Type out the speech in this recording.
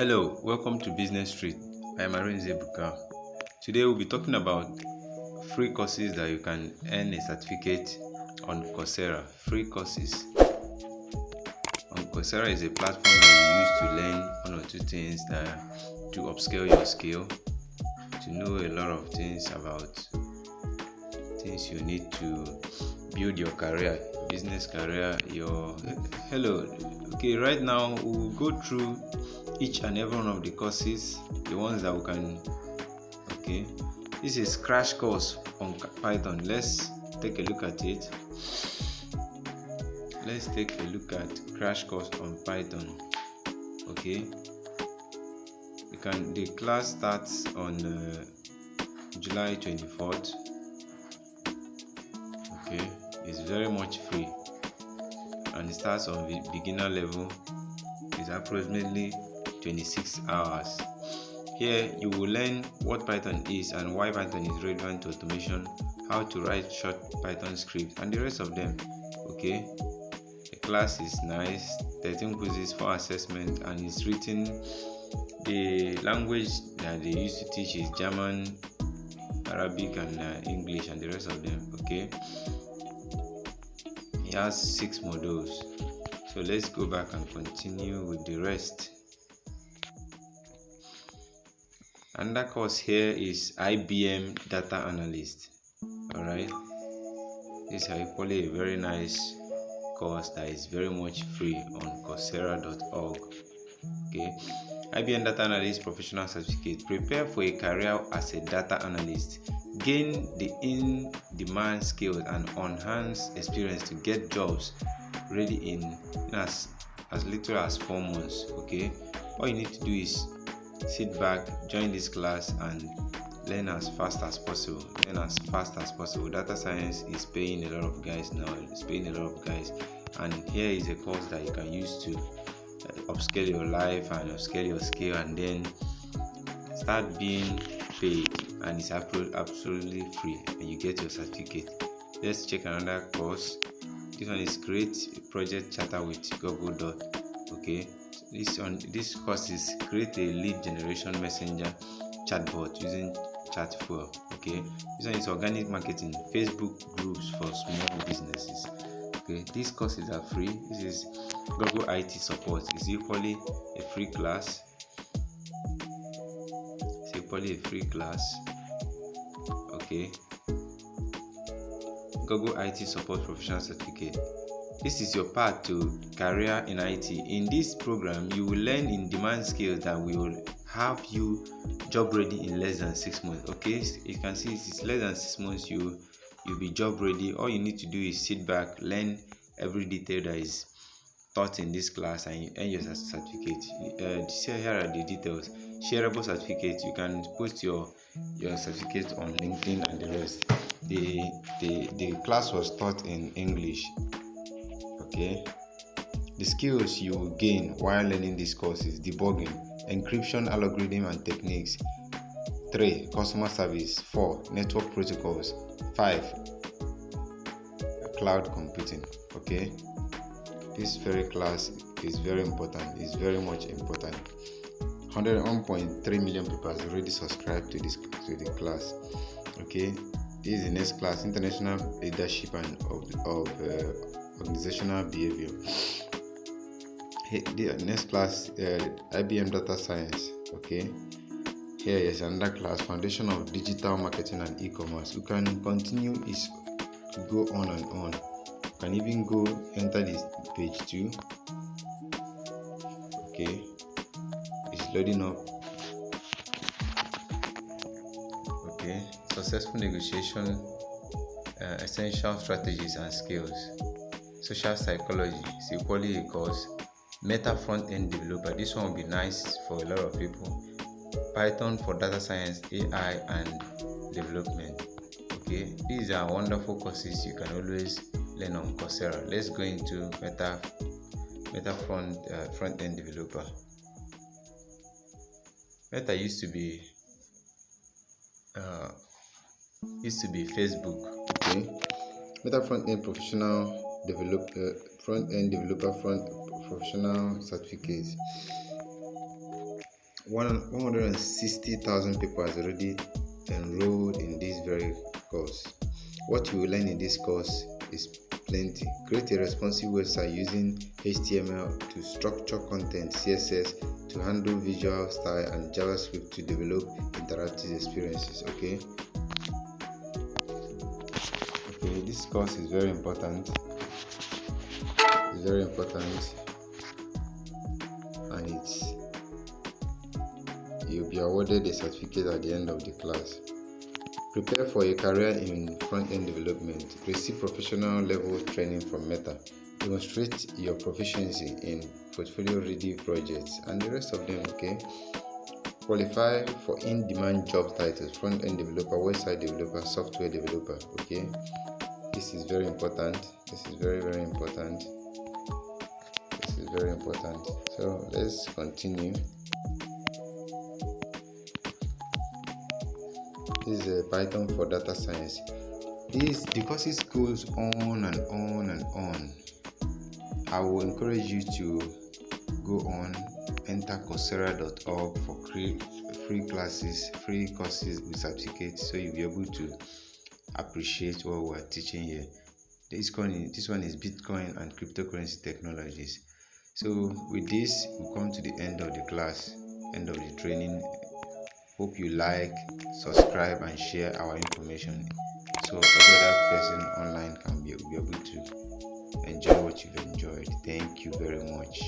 Hello, welcome to Business Street. I am Arinze Buka. Today we'll be talking about free courses that you can earn a certificate on Coursera. Free courses on Coursera is a platform that you use to learn one or two things to upscale your skill, to know a lot of things about things you need to build your career, business career, hello. Okay, right now we'll go through each and every one of the courses, the ones that we can. Okay, this is crash course on Python. Let's take a look at it. Let's take a look at crash course on Python. Okay, the class starts on July 24th. Okay, it's very much free and it starts on the beginner level. It's approximately 26 hours. Here you will learn what Python is and why Python is relevant to automation, how to write short Python scripts, and the rest of them. Okay, the class is nice, 13 quizzes, 4 assessments, and it's written. The language that they used to teach is German, Arabic, and English, and the rest of them. Okay, it has 6 modules. So let's go back and continue with the rest. Another course here is IBM Data Analyst. Alright, this is equally a very nice course that is very much free on Coursera.org. Okay, IBM Data Analyst Professional Certificate. Prepare for a career as a data analyst. Gain the in-demand skills and enhance experience to get jobs ready in as little as 4 months. Okay, all you need to do is sit back, join this class, and learn as fast as possible. Data science is paying a lot of guys now. It's paying a lot of guys, and here is a course that you can use to upscale your life and upscale your skill, and then start being paid. And it's absolutely free, and you get your certificate. Let's check another course. This one is create a project charter with Google. Okay, this course is create a lead generation messenger chatbot using Chatfuel. Okay, this one is organic marketing, Facebook groups for small businesses. Okay, these courses are free. This is Google IT support. It's equally a free class. Okay, Google IT support professional certificate. This is your path to career in IT. In this program, you will learn in-demand skills that will have you job ready in less than 6 months. Okay, you can see it's less than 6 months. You'll be job ready. All you need to do is sit back, learn every detail that is taught in this class, and you earn your certificate. Here are the details. Shareable certificate. You can post your certificate on LinkedIn and the rest. The class was taught in English. Okay, the skills you will gain while learning this course is debugging, encryption algorithm and techniques. 3. Customer service. 4. Network protocols. 5. Cloud computing. Okay, this very class is very important. It's very much important. 101.3 million people have already subscribed to the class. Okay, this is the next class, international leadership and organizational behavior. The next class, IBM Data Science. Okay, here is another class, foundation of digital marketing and e-commerce. You can continue is to go on and on. You can even go enter this page 2. Okay, it's loading up. Okay, successful negotiation, essential strategies and skills. Social psychology is equally a course. Meta front-end developer. This one will be nice for a lot of people. Python for data science, AI, and development. Okay, these are wonderful courses you can always learn on Coursera. Let's go into Meta front-end developer. Meta used to be Facebook. Okay, Meta front-end professional front-end developer professional certificate. 160,000 people has already enrolled in this very course. What you will learn in this course is plenty. Create a responsive website using HTML to structure content, CSS to handle visual style, and JavaScript to develop interactive experiences. Okay, this course is very important. It's very important, and you'll be awarded a certificate at the end of the class. Prepare for a career in front-end development. Receive professional level training from Meta. Demonstrate your proficiency in portfolio-ready projects and the rest of them. Okay. Qualify for in-demand job titles: front-end developer, website developer, software developer. Okay. This is very important. This is very, very important. This is very important. So let's continue. This is a Python for data science. The courses goes on and on and on. I will encourage you to go on, enter Coursera.org for free classes, free courses with certificates, so you'll be able to appreciate what we're teaching here. This one is Bitcoin and cryptocurrency technologies. So with this, we come to the end of the class, end of the training. Hope you like, subscribe, and share our information so every other person online can be able to enjoy what you've enjoyed. Thank you very much.